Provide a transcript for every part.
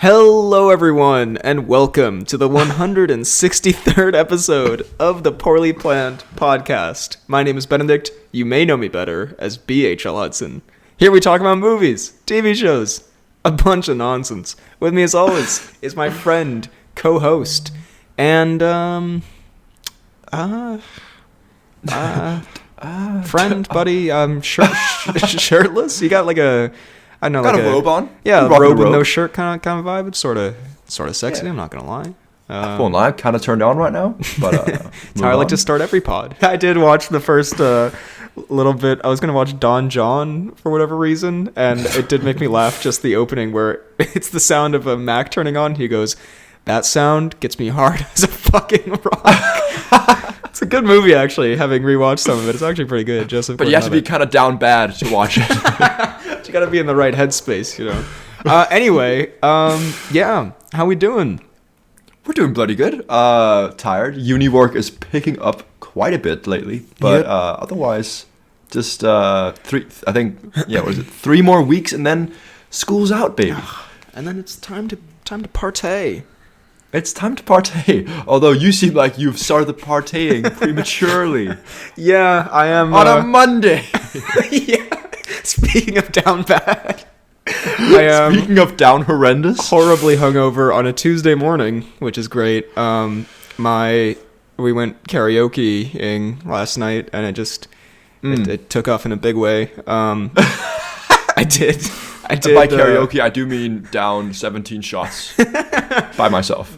Hello everyone, and welcome to the 163rd episode of the Poorly Planned Podcast. My name is Benedict. You may know me better as BHL Hudson. Here we talk about movies, TV shows, a bunch of nonsense. With me as always is my friend, co-host, and friend, buddy, shirtless? You got like a... I know, got like a robe on. Yeah, a robe with no shirt kind of vibe. It's sort of sexy. Yeah. I'm not gonna lie. I won't lie, I'm kind of turned on right now. But it's how I like to start every pod. I did watch the first little bit. I was gonna watch Don John for whatever reason, and it did make me laugh. Just the opening where it's the sound of a Mac turning on. He goes, "That sound gets me hard as a fucking rock." It's a good movie, actually. Having rewatched some of it, it's actually pretty good. Joseph, but you have to be kind of down bad to watch it. You gotta be in the right headspace, you know. Anyway, yeah, how we doing? We're doing bloody good. Tired. Uni work is picking up quite a bit lately, but otherwise, just I think, what is it? 3 more weeks and then school's out, baby. And then it's time to partay. It's time to partay. Although you seem like you've started partying prematurely. Yeah, I am. On a Monday. Yeah. Speaking of down bad, I am. Speaking of down horrendous, horribly hungover on a Tuesday morning, which is great. We went karaokeing last night, and it took off in a big way. I did. By karaoke, I do mean down 17 shots by myself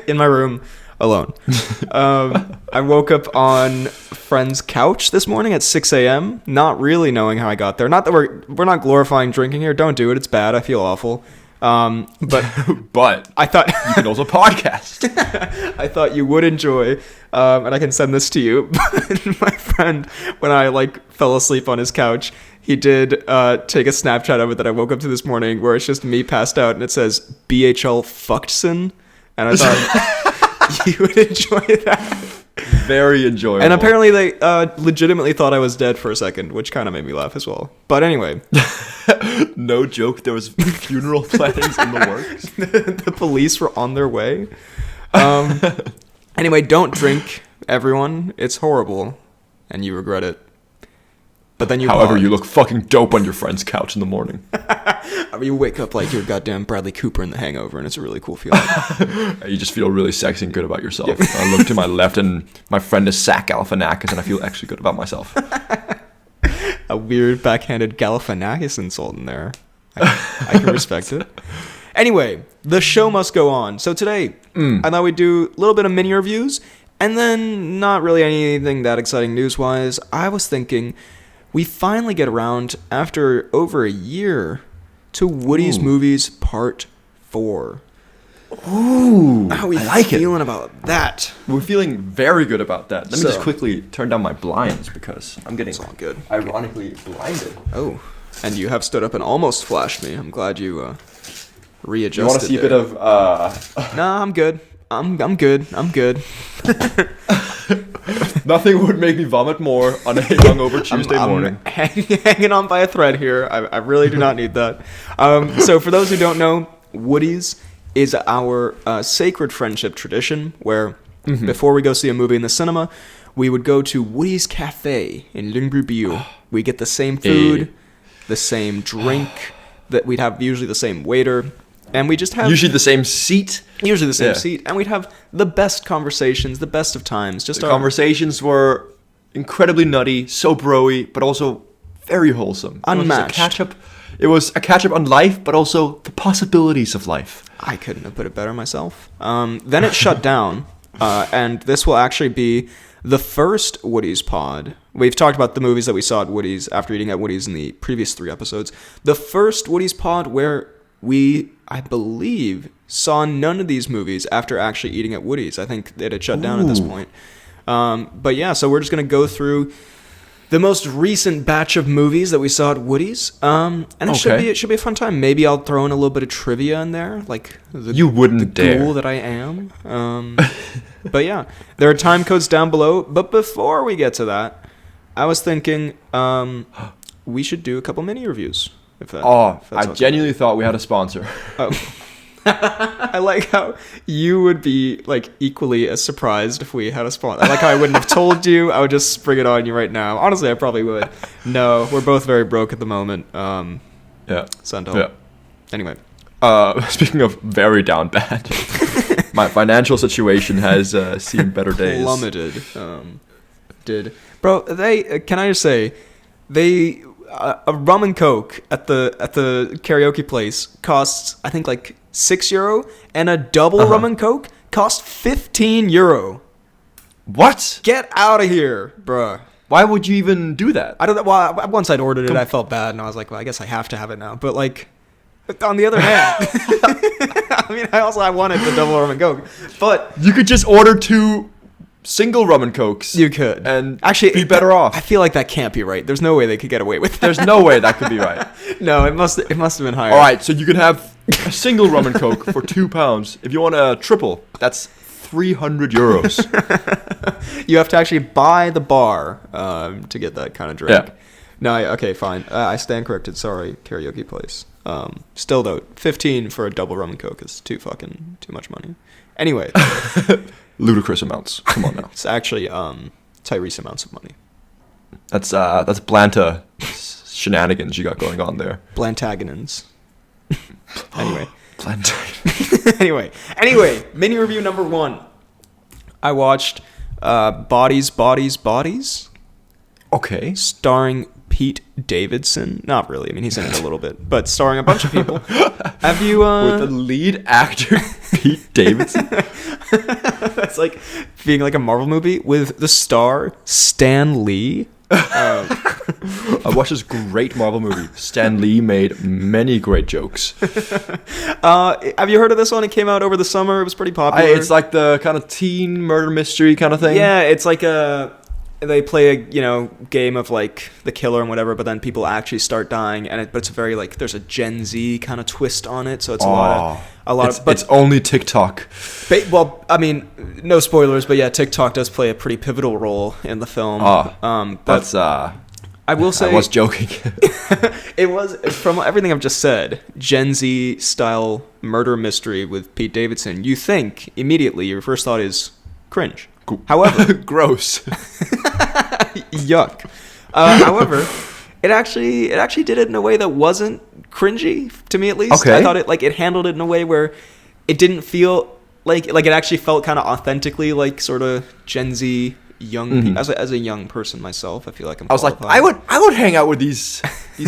in my room. Alone. I woke up on friend's couch this morning at 6 a.m. Not really knowing how I got there. Not that we're not glorifying drinking here. Don't do it. It's bad. I feel awful. But I thought you could also podcast. I thought you would enjoy, and I can send this to you. My friend, when I fell asleep on his couch, he did take a Snapchat of it that I woke up to this morning, where it's just me passed out, and it says BHL fuckedson, and I thought. You would enjoy that. Very enjoyable. And apparently they legitimately thought I was dead for a second, which kind of made me laugh as well. But anyway. No joke, there was funeral plannings in the works. The police were on their way. Anyway, don't drink, everyone. It's horrible, and you regret it. But then However, you look fucking dope on your friend's couch in the morning. You wake up like you're goddamn Bradley Cooper in The Hangover, and it's a really cool feeling. You just feel really sexy and good about yourself. Yeah. I look to my left, and my friend is Zach Galifianakis, and I feel actually good about myself. A weird backhanded Galifianakis insult in there. I can respect it. Anyway, the show must go on. So today, I thought we'd do a little bit of mini reviews, and then not really anything that exciting news-wise. I was thinking... we finally get around, after over a year, to Woody's Movies Part 4. Ooh, how are we feeling about that? We're feeling very good about that. Let me just quickly turn down my blinds, because I'm getting ironically blinded. Oh, and you have stood up and almost flashed me. I'm glad you readjusted. You want to see a bit of... Nah, I'm good. I'm good. Nothing would make me vomit more on a hungover Tuesday morning. Hanging on by a thread here. I really do not need that. So for those who don't know, Woody's is our sacred friendship tradition where before we go see a movie in the cinema, we would go to Woody's Cafe in Lyngby. We get the same food, the same drink, that we'd have usually the same waiter. And we just have... usually the same seat. And we'd have the best conversations, the best of times. The conversations were incredibly nutty, so bro-y, but also very wholesome. Unmatched. It was a catch-up on life, but also the possibilities of life. I couldn't have put it better myself. Then it shut down, and this will actually be the first Woody's pod. We've talked about the movies that we saw at Woody's after eating at Woody's in the previous 3 episodes. The first Woody's pod where... I believe, saw none of these movies after actually eating at Woody's. I think it had shut down at this point. But yeah, so we're just going to go through the most recent batch of movies that we saw at Woody's. And it should be a fun time. Maybe I'll throw in a little bit of trivia in there, like the ghoul that I am. But yeah, there are time codes down below. But before we get to that, I was thinking we should do a couple mini reviews. I genuinely thought we had a sponsor. Oh. I like how you would be like equally as surprised if we had a sponsor. I like how I wouldn't have told you. I would just spring it on you right now. Honestly, I probably would. No, we're both very broke at the moment. Yeah. Send Yeah. Anyway. Speaking of very down bad, my financial situation has seen better days. Plummeted. Bro, they can I just say they a rum and coke at the karaoke place costs I think like €6, and a double rum and coke costs €15. What? Get out of here, bruh. Why would you even do that? I don't know. Well, once I'd ordered it, I felt bad, and I was like, well, I guess I have to have it now. But like, on the other hand, I mean, I wanted the double rum and coke, but You could just order 2 single rum and cokes. you could And actually be better off. I feel like that can't be right. There's no way they could get away with that. There's no way that could be right. No, it must have been higher. All right, so you can have a single rum and coke for £2. If you want a triple, that's €300. You have to actually buy the bar to get that kind of drink. Yeah. No, okay, fine. I stand corrected. Sorry, karaoke place. Still though, 15 for a double rum and coke is too much money. Anyway, Ludicrous amounts. Come on now. it's actually Tyrese amounts of money. That's Blanta shenanigans you got going on there. Blantagonins. Anyway. Blanta. Anyway, mini review number 1. I watched Bodies, Okay. starring Pete Davidson. Not really. I mean, he's in it a little bit, but starring a bunch of people. Have you With the lead actor Pete Davidson. That's like being like a Marvel movie with the star Stan Lee. I watched this great Marvel movie. Stan Lee made many great jokes. Have you heard of this one? It came out over the summer. It was pretty popular. It's like the kind of teen murder mystery kind of thing. Yeah, it's like they play a game of like the killer and whatever, but then people actually start dying, but it's a very like there's a Gen Z kind of twist on it, so it's a lot of. But it's only TikTok. Well, I mean, no spoilers, but yeah, TikTok does play a pretty pivotal role in the film. That's I will say I was joking. it was, from everything I've just said, Gen Z style murder mystery with Pete Davidson. You think immediately your first thought is cringe. Cool. However, gross. Yuck. However, it actually did it in a way that wasn't cringy to me, at least. Okay. I thought it handled it in a way where it didn't feel like it actually felt kind of authentically like sort of Gen Z young people. As a young person myself, I feel like I was like, I would hang out with these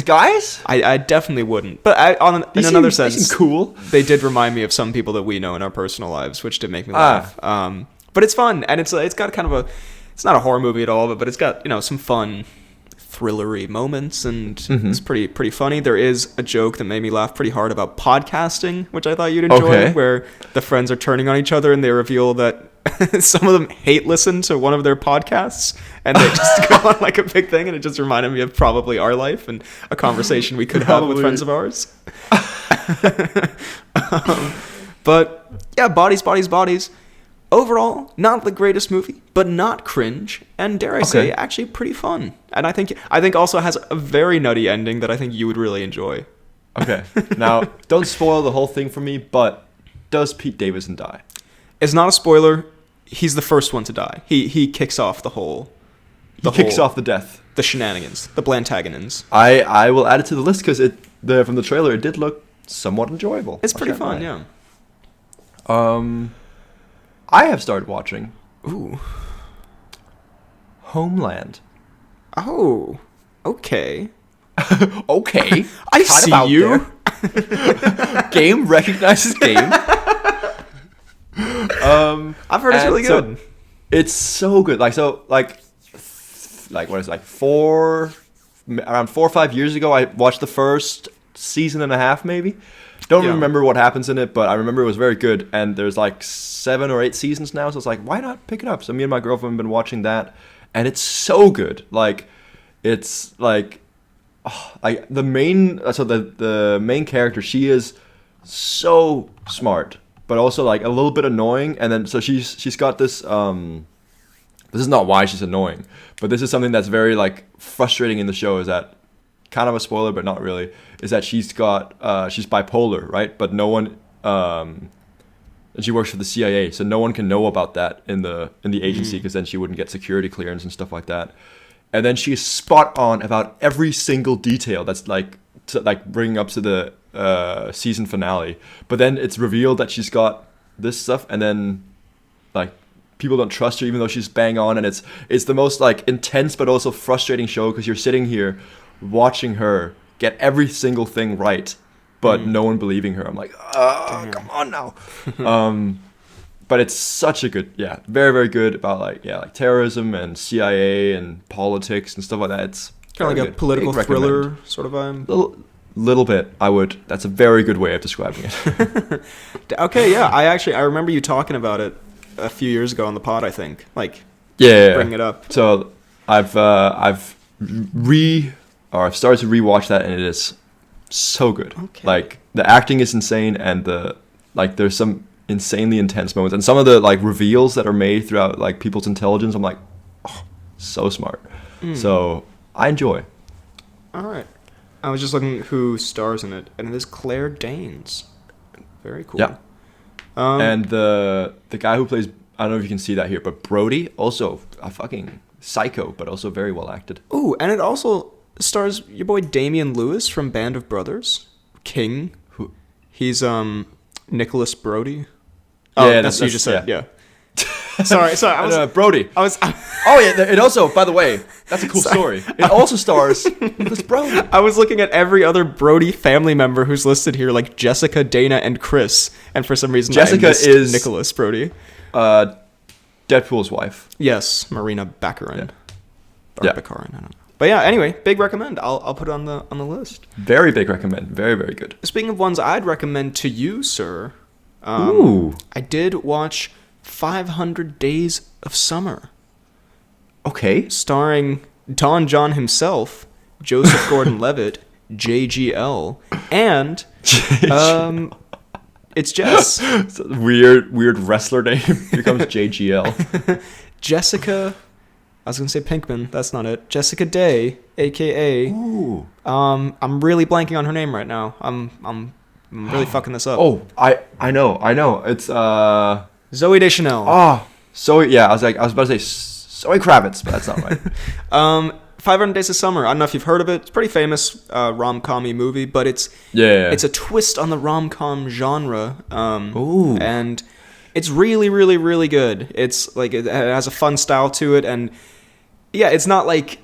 guys. I definitely wouldn't. But in another sense, they seem cool. They did remind me of some people that we know in our personal lives, which did make me laugh. But it's fun, and it's got kind of it's not a horror movie at all, but it's got some fun thrillery moments, and it's pretty funny. There is a joke that made me laugh pretty hard about podcasting, which I thought you'd enjoy, where the friends are turning on each other and they reveal that some of them hate listen to one of their podcasts, and they just go on like a big thing, and it just reminded me of probably our life and a conversation we could have with friends of ours. But yeah, Bodies. Overall, not the greatest movie, but not cringe, and dare I say, actually pretty fun. And I think also has a very nutty ending that I think you would really enjoy. Okay, now don't spoil the whole thing for me, but does Pete Davidson die? It's not a spoiler. He's the first one to die. He kicks off the whole. Kicks off the death. The shenanigans, the Blantagonins. I will add it to the list because from the trailer it did look somewhat enjoyable. It's pretty fun, yeah. I have started watching. Ooh. Homeland. Oh. Okay. Okay. I see you. Game recognizes game. I've heard it's really good. It's so good. Like what is it, like around 4 or 5 years ago, I watched the first season and a half, maybe. Don't remember what happens in it, but I remember it was very good. And there's like 7 or 8 seasons now, so it's like, why not pick it up? So me and my girlfriend have been watching that, and it's so good. Like, it's like, the main character, she is so smart, but also like a little bit annoying. And then so she's got this. This is not why she's annoying, but this is something that's very like frustrating in the show. Is that kind of a spoiler, but not really? Is that she's bipolar, right? But no one and she works for the CIA, so no one can know about that in the agency, because then she wouldn't get security clearance and stuff like that. And then she's spot on about every single detail that's like bringing up to the season finale. But then it's revealed that she's got this stuff, and then like people don't trust her even though she's bang on, and it's the most like intense but also frustrating show, because you're sitting here watching her get every single thing right, but no one believing her. I'm like, come on now. But it's such a good, very, very good about like terrorism and CIA and politics and stuff like that. It's kind of like a political thriller sort of vibe. Little bit, that's a very good way of describing it. Okay, yeah, I remember you talking about it a few years ago on the pod, I think. Like, bring it up. So I've started to rewatch that, and it is so good. Okay. Like, the acting is insane, and there's some insanely intense moments, and some of the like reveals that are made throughout like people's intelligence, I'm like, oh, so smart. So I enjoy. All right. I was just looking who stars in it, and it is Claire Danes. Very cool. Yeah. And the guy who plays, I don't know if you can see that here, but Brody, also a fucking psycho, but also very well acted. Ooh, and it also stars your boy Damian Lewis from Band of Brothers. King. Who? He's Nicholas Brody. Oh, yeah, that's what you just said. Yeah. Sorry. I was Brody. Oh yeah, it also, by the way, that's a cool story. It also stars Nicholas Brody. I was looking at every other Brody family member who's listed here, like Jessica, Dana, and Chris, and for some reason Jessica is Nicholas Brody. Deadpool's wife. Yes, Marina Baccarin. Yeah. Baccarin, I don't know. But yeah, anyway, big recommend. I'll put it on the list. Very big recommend. Very, very good. Speaking of ones I'd recommend to you, sir. Ooh. I did watch 500 Days of Summer. Okay. Starring Don John himself, Joseph Gordon-Levitt, JGL, and it's Jess. It's a weird wrestler name becomes JGL. Jessica, I was gonna say Pinkman. That's not it. Jessica Day, aka. Ooh. I'm really blanking on her name right now. I'm really fucking this up. Oh, I know. It's Zooey Deschanel. Oh, so yeah. I was about to say Zoe Kravitz, but that's not right. 500 Days of Summer. I don't know if you've heard of it. It's a pretty famous rom-com-y movie, but it's a twist on the rom-com genre. Ooh. And it's really, really, really good. It's like it has a fun style to it, and yeah, it's not like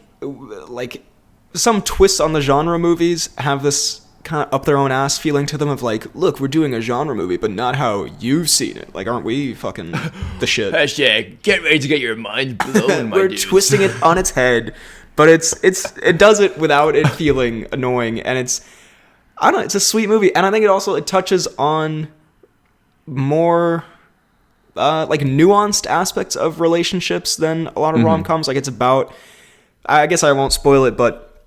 some twists on the genre movies have this kind of up their own ass feeling to them of like, look, we're doing a genre movie, but not how you've seen it. Like, aren't we fucking the shit? Hashtag, get ready to get your mind blown, my We're dudes. twisting it on its head, but it does it without it feeling annoying, and it's a sweet movie, and I think it touches on more like nuanced aspects of relationships than a lot of rom-coms. Like, it's about, I guess I won't spoil it, but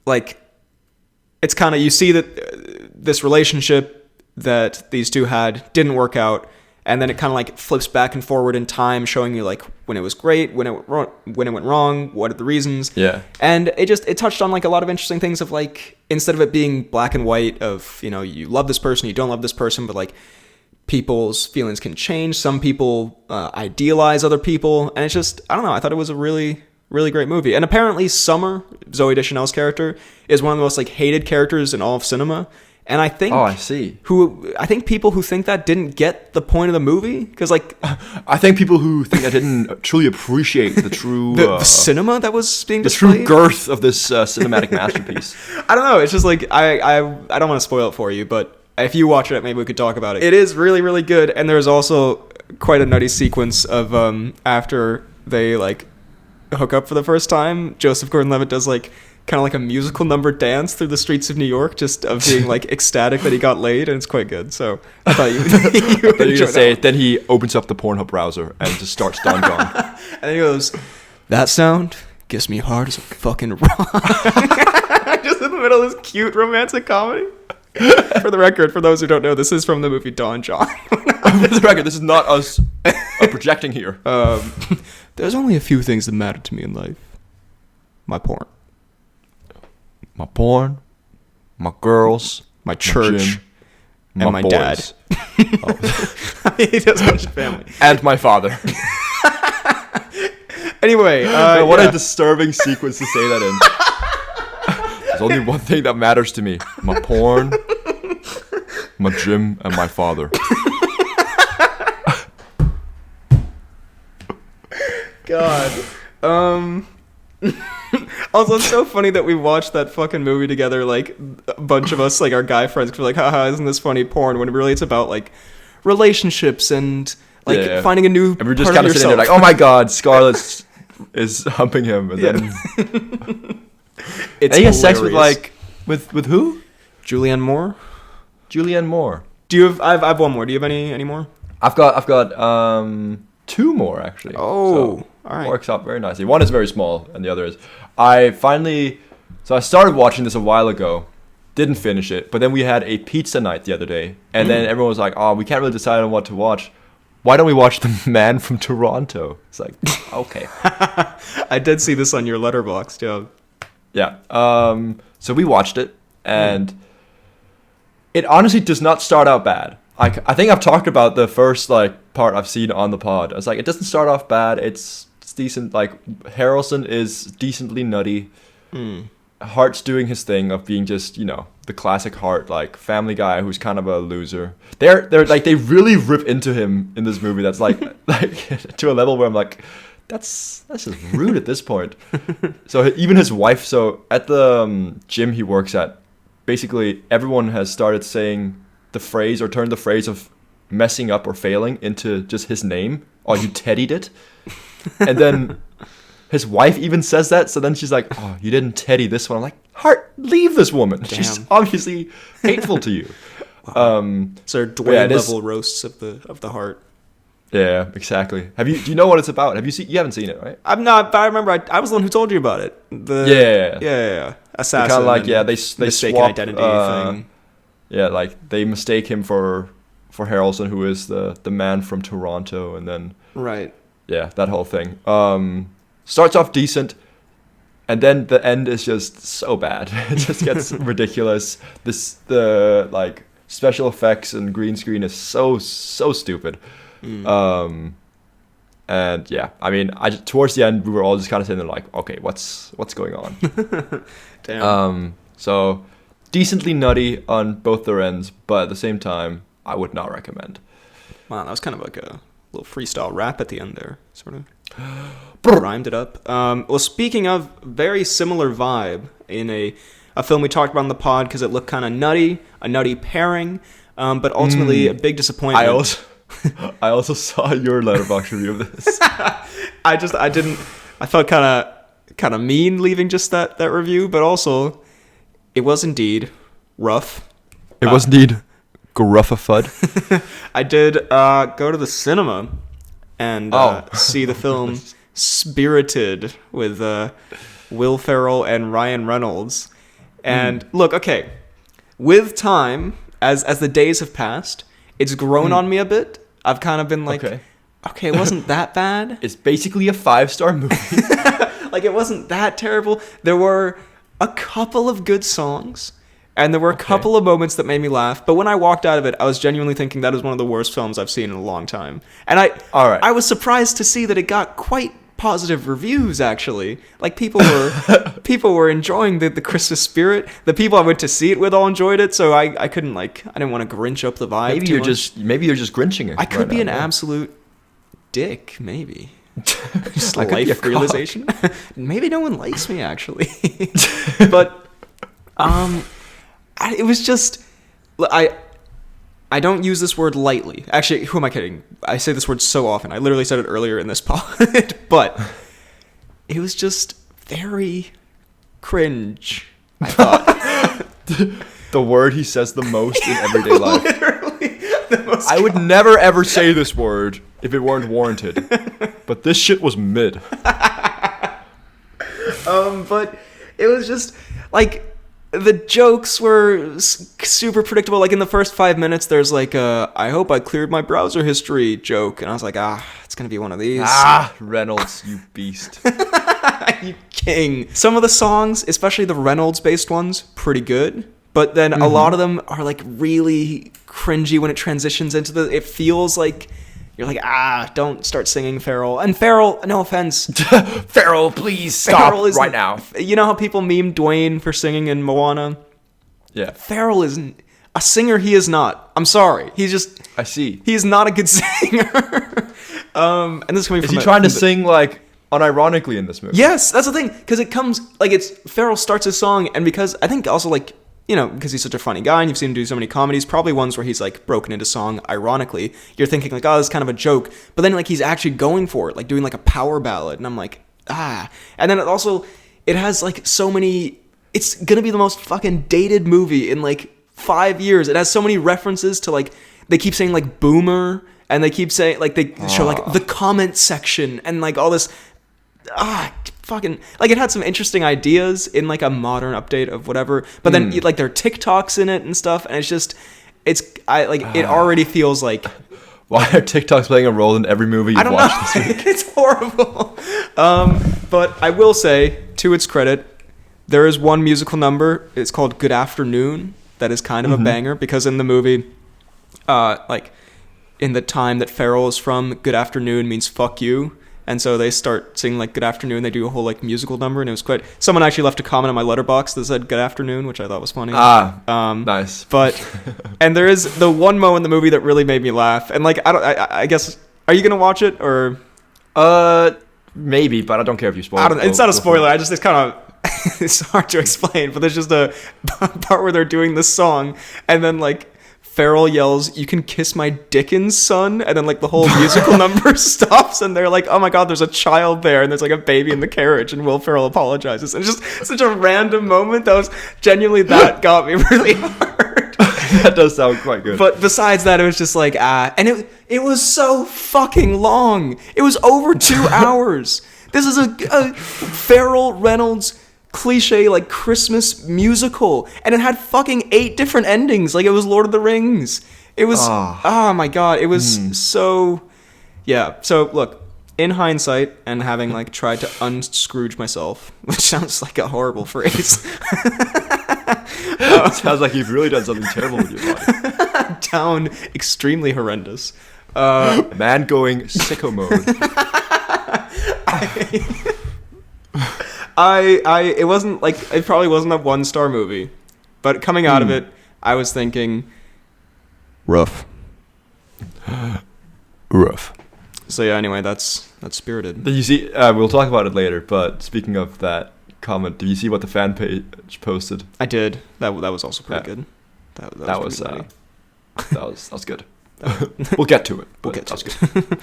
like, it's kind of, you see that this relationship that these two had didn't work out, and then it kind of like flips back and forward in time, showing you like when it was great, when it went wrong, what are the reasons. Yeah. And it touched on like a lot of interesting things of like, instead of it being black and white of, you know, you love this person, you don't love this person, but like people's feelings can change. Some people idealize other people, and it's just, I don't know, I thought it was a really, really great movie. And apparently Summer, Zooey Deschanel's character, is one of the most like hated characters in all of cinema. And I think I see. I think people who think that didn't get the point of the movie, because like I think people who think that didn't truly appreciate the true the cinema that was being the displayed. true girth of this cinematic masterpiece. I don't know. It's just like I don't want to spoil it for you, but if you watch it, maybe we could talk about it. It is really, really good, and there's also quite a nutty sequence of after they like hook up for the first time, Joseph Gordon-Levitt does like kind of like a musical number dance through the streets of New York, just of being like ecstatic that he got laid, and it's quite good. So I thought you were going to say it. Then he opens up the Pornhub browser and just starts Don John. And he goes, "That sound gets me hard as a fucking rock." Just in the middle of this cute romantic comedy. For the record, for those who don't know, this is from the movie Don John. For the record, this is not us projecting here. There's only a few things that matter to me in life. My porn, my girls, my church, And my dad. Oh. He does watch family. And my father. Anyway, what a disturbing sequence to say that in. There's only one thing that matters to me: my porn, my gym, and my father. God. Also, it's so funny that we watched that fucking movie together, like, a bunch of us, like, our guy friends, 'cause we're like, haha, isn't this funny porn, when really it's about, like, relationships and, like, finding a new and we're just kind of sitting there like, oh my god, Scarlett is humping him, and then it's he has sex hilarious. with who? Julianne Moore? Julianne Moore. Do you have, I have one more, do you have any more? I've got two more actually. Oh, so all right. Works out very nicely. One is very small, and the other is I started watching this a while ago, didn't finish it, but then we had a pizza night the other day, and then everyone was like, "Oh, we can't really decide on what to watch. Why don't we watch The Man from Toronto?" It's like, okay. I did see this on your Letterboxd, yeah. Yeah. So we watched it, and it honestly does not start out bad. I think I've talked about the first part I've seen on the pod. I was like, it doesn't start off bad. It's decent. Like, Harrelson is decently nutty. Hart's doing his thing of being just, the classic Hart, like, family guy who's kind of a loser. They're like, they really rip into him in this movie. That's like to a level where I'm like, that's just rude at this point. So even his wife. So at the gym he works at, basically everyone has started saying the phrase, or turned the phrase of messing up or failing into just his name. Oh, you teddied it. And then his wife even says that. So then she's like, oh, you didn't teddy this one. I'm like, Hart, leave this woman. Damn. She's obviously hateful to you. So Dwayne level roasts of the Heart. Yeah, exactly. Do you know what it's about? You haven't seen it, right? I'm not, but I remember I was the one who told you about it. Yeah. Assassin. Kind of like, they mistaken swap, identity thing. Yeah, like they mistake him for Harrelson, who is the man from Toronto, and then right. Yeah, that whole thing. Starts off decent, and then the end is just so bad. It just gets ridiculous. The special effects and green screen is so stupid. And yeah, I mean, towards the end we were all just kind of sitting there like, okay, what's going on? Damn. So decently nutty on both their ends, but at the same time, I would not recommend. Wow, that was kind of like a little freestyle rap at the end there, sort of. Rhymed it up. Well, speaking of very similar vibe in a film we talked about on the pod because it looked kind of nutty, a nutty pairing, but ultimately a big disappointment. I also saw your Letterboxd review of this. I felt kind of mean leaving just that review, but also it was indeed rough. It was indeed gruffafud. I did go to the cinema and see the film Spirited with Will Ferrell and Ryan Reynolds. And look, okay, with time, as the days have passed, it's grown on me a bit. I've kind of been like, okay, it wasn't that bad. It's basically a 5-star movie. Like, it wasn't that terrible. There were a couple of good songs, and there were a couple of moments that made me laugh. But when I walked out of it, I was genuinely thinking that is one of the worst films I've seen in a long time. And I was surprised to see that it got quite positive reviews, actually. Like, people were enjoying the Christmas spirit. The people I went to see it with all enjoyed it, so I didn't want to Grinch up the vibe. Maybe you're just Grinching it. I could be an absolute dick, maybe. Just life realization. Maybe no one likes me, actually. But it was just, I don't use this word lightly. Actually, who am I kidding? I say this word so often. I literally said it earlier in this pod. But it was just very cringe, I thought. The word he says the most in everyday life. Literally the most. I would never ever say this word if it weren't warranted. But this shit was mid. But it was just like, the jokes were super predictable. Like, in the first 5 minutes, there's like a "I hope I cleared my browser history" joke, and I was like, it's gonna be one of these. Reynolds, you beast. You king. Some of the songs, especially the Reynolds-based ones, pretty good. but then a lot of them are like really cringy when it transitions into it feels like you're like, don't start singing, Farrell. And Farrell, no offense. Farrell, please stop right now. You know how people meme Dwayne for singing in Moana? Yeah. Farrell is a singer. He is not. I'm sorry. I see. He's not a good singer. And this is coming from... Is he trying to sing, like, unironically in this movie? Yes, that's the thing. Because it comes... Like, Farrell starts his song, and because... I think also, like... You know, because he's such a funny guy and you've seen him do so many comedies, probably ones where he's, like, broken into song ironically. You're thinking, like, oh, this is kind of a joke. But then, like, he's actually going for it, like, doing, like, a power ballad. And I'm like, And then it has, like, so many... It's gonna be the most fucking dated movie in, like, 5 years. It has so many references to, like... They keep saying, like, boomer, and they keep saying, like, they show, like, the comment section and, like, all this... fucking like it had some interesting ideas in like a modern update of whatever, but then like there are TikToks in it and stuff, and it already feels like why are TikToks playing a role in every movie you've watched this week? It's horrible. But I will say, to its credit, there is one musical number. It's called Good Afternoon. That is kind of a banger because in the movie, like in the time that Farrell is from, Good Afternoon means fuck you. And so they start singing like Good Afternoon. They do a whole like musical number, and it was quite... Someone actually left a comment on my letterbox that said Good Afternoon, which I thought was funny. Nice. But and there is the one moment in the movie that really made me laugh. And like I guess, are you gonna watch it or? Maybe, but I don't care if you spoil it. It's not a spoiler. It's kind of it's hard to explain. But there's just a part where they're doing this song, and then like Farrell yells, "You can kiss my Dickens, son," and then like the whole musical number stops, and they're like, "Oh my god, there's a child there," and there's like a baby in the carriage, and Will Ferrell apologizes, and it's just such a random moment that was genuinely that got me really hard. That does sound quite good. But besides that, it was just like and it was so fucking long. It was over 2 hours. This is a Farrell Reynolds cliche like Christmas musical, and it had fucking 8 different endings. Like it was Lord of the Rings. It was oh my god, it was so so look, in hindsight, and having like tried to unscrooge myself, which sounds like a horrible phrase. It sounds like you've really done something terrible with your body. Down extremely horrendous. Man going sicko mode. It wasn't like, it probably wasn't a 1-star movie, but coming out of it, I was thinking rough. So yeah, anyway, that's Spirited. Did you see? We'll talk about it later. But speaking of that comment, did you see what the fan page posted? I did. That was also pretty good. That was good. We'll get to it. That's good.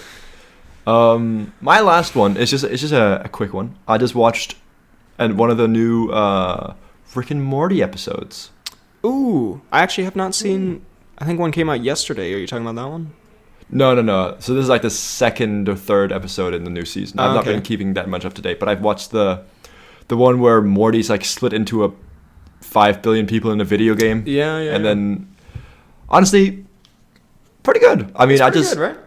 My last one is just a quick one. I just watched one of the new Rick and Morty episodes. Ooh, I actually have not seen. I think one came out yesterday. Are you talking about that one? No. So this is like the 2nd or 3rd episode in the new season. I've not been keeping that much up to date, but I've watched the one where Morty's like split into a 5 billion people in a video game. Yeah. And then, honestly, pretty good. I mean, good, right?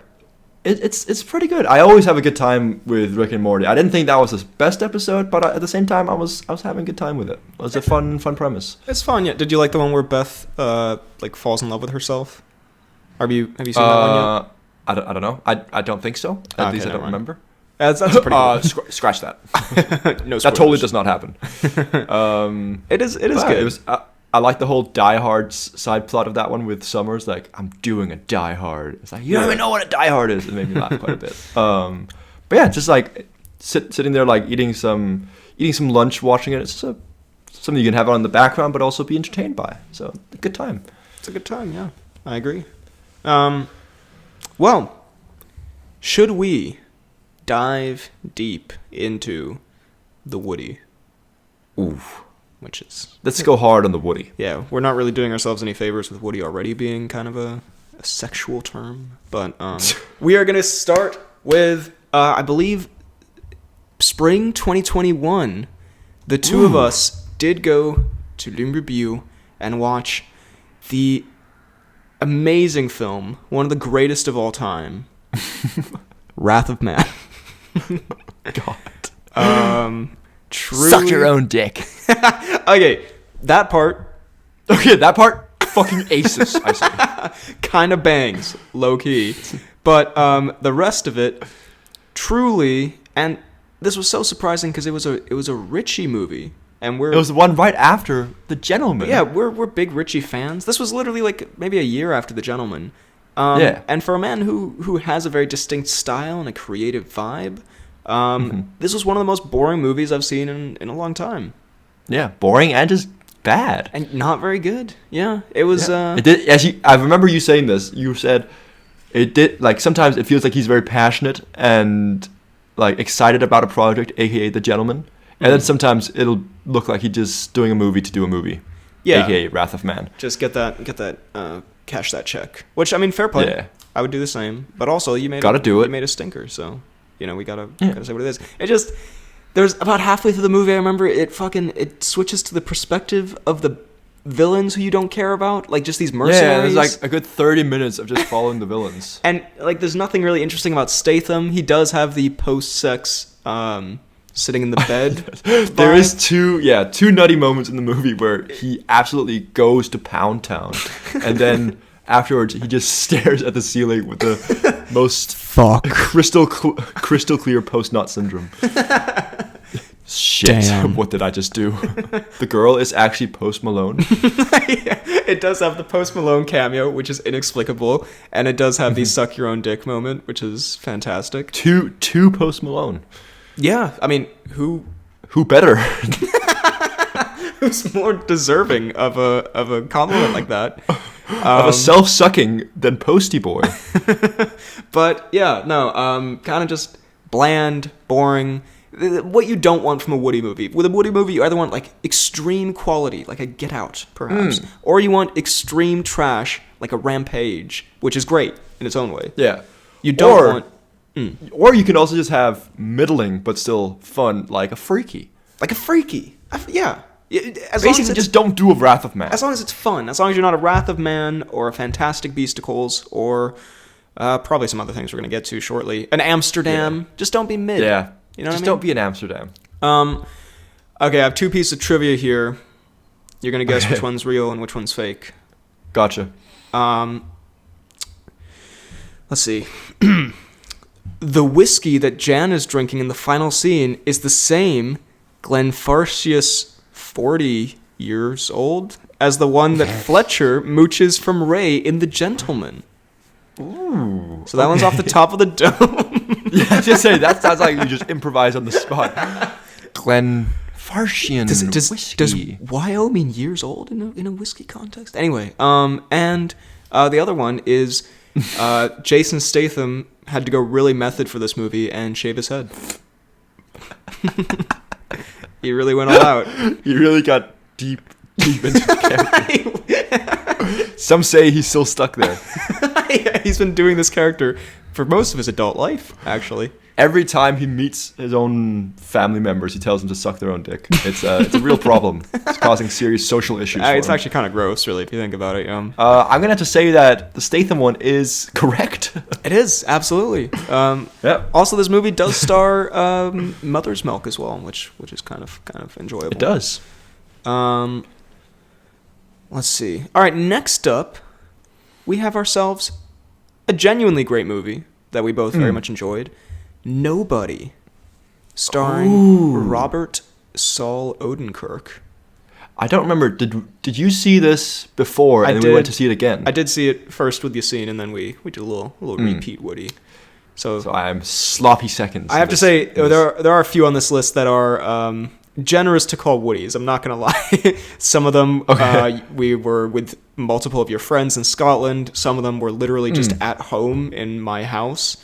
It's pretty good. I always have a good time with Rick and Morty. I didn't think that was his best episode, but at the same time, I was having a good time with it. It was a fun premise. It's fun. Yeah. Did you like the one where Beth like falls in love with herself? Have you seen that one yet? I don't know. I don't think so. At least I don't remember. That's a pretty good. Scratch that. No spoilers. That totally does not happen. It is good. It was. I like the whole Die Hard side plot of that one with Summers. Like, I'm doing a Die Hard. It's like, you don't even know what a Die Hard is. It made me laugh quite a bit. But yeah, just like sitting there, like eating some lunch, watching it. It's just something you can have on in the background, but also be entertained by. So, a good time. It's a good time. Yeah, I agree. Well, should we dive deep into the Woody? Oof. Which is... Let's go hard on the Woody. Yeah, we're not really doing ourselves any favors with Woody already being kind of a sexual term. But we are going to start with, I believe, spring 2021. The two of us did go to Lumberview and watch the amazing film, one of the greatest of all time, Wrath of Man. God. Truly. Suck your own dick. Okay, that part Okay, that part fucking aces, I say. Kind of bangs, low key. But the rest of it, truly, and this was so surprising because it was a Richie movie, and It was the one right after The Gentleman. yeah, we're big Richie fans. This was literally like maybe a year after The Gentleman. Yeah. And for a man who has a very distinct style and a creative vibe, this was one of the most boring movies I've seen in a long time. Yeah, boring and just bad. And not very good. Yeah, it was. Yeah. It did. I remember you saying this. You said it did. Like sometimes it feels like he's very passionate and like excited about a project, aka The Gentleman, and then sometimes it'll look like he's just doing a movie to do a movie, Yeah. aka Wrath of Man. Just get that, cash that check. Which I mean, fair play. Yeah. I would do the same. But also, you made Gotta do it. You made a stinker, so we gotta say what it is. It just there's about halfway through the movie. I remember it switches to the perspective of the villains who you don't care about, like just these mercenaries. Yeah, there's like a good 30 minutes of just following the villains. And like, there's nothing really interesting about Statham. He does have the post-sex sitting in the bed. There is two nutty moments in the movie where he absolutely goes to Pound Town, and then afterwards he just stares at the ceiling with the most crystal clear post-nut syndrome. Shit, Damn. What did I just do? The girl is actually Post Malone. Yeah, it does have the Post Malone cameo, which is inexplicable, and it does have the suck your own dick moment, which is fantastic. Two Post Malone. Yeah, I mean, who better? who's more deserving of a compliment like that? Of a self-sucking than Posty Boy. But yeah, no, kind of just bland, boring. What you don't want from a Woody movie. With a Woody movie, you either want like extreme quality, like a Get Out, perhaps, or you want extreme trash, like a Rampage, which is great in its own way. Yeah. You don't want... Or you can also just have middling but still fun, like a Freaky. Like a Freaky. Yeah. As Basically, just don't do a Wrath of Man. As long as it's fun. As long as you're not a Wrath of Man or a Fantastic Beasticles or probably some other things we're going to get to shortly. An Amsterdam. Yeah. Just don't be mid. Yeah. You know what I mean? Just don't be in Amsterdam. Okay, I have two pieces of trivia here. You're going to guess which one's real and which one's fake. Gotcha. Let's see. The whiskey that Jan is drinking in the final scene is the same Glenfarcius 40 years old as the one that Fletcher mooches from Ray in The Gentleman. Ooh. So that one's off the top of the dome. Yeah, I was just saying, that sounds like you just improvise on the spot. Glenfarcian whiskey. Does YO mean years old in a whiskey context? Anyway, and the other one is Jason Statham had to go really method for this movie and shave his head. He really went all out. He really got deep into the character. Some say he's still stuck there. Yeah, he's been doing this character for most of his adult life, actually. Every time he meets his own family members, he tells them to suck their own dick. It's a real problem. It's causing serious social issues. It's actually kind of gross, really, if you think about it. I'm gonna have to say that the Statham one is correct. It is, absolutely. Yeah. Also, this movie does star Mother's Milk as well, which is kind of enjoyable. It does. Let's see. All right, next up, we have ourselves a genuinely great movie that we both very much enjoyed. Nobody, starring Robert Saul Odenkirk. I don't remember. Did you see this before and then we went to see it again? I did see it first with Yassine, and then we did a little repeat Woody. So I'm sloppy seconds. I have to say there are a few on this list that are generous to call Woodies. I'm not gonna lie. Some of them we were with multiple of your friends in Scotland. Some of them were literally just at home in my house.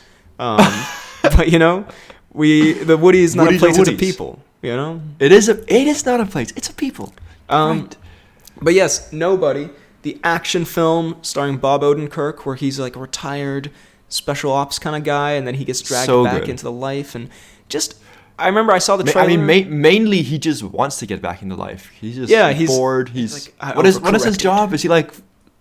But the Woody is not a place; it's a people. You know, it is not a place; it's a people. Right. But yes, Nobody, the action film starring Bob Odenkirk, where he's like a retired special ops kind of guy, and then he gets dragged back into the life, and just. I remember I saw the trailer. I mean, mainly he just wants to get back into life. He's just bored. He's like, what is his job? Is he like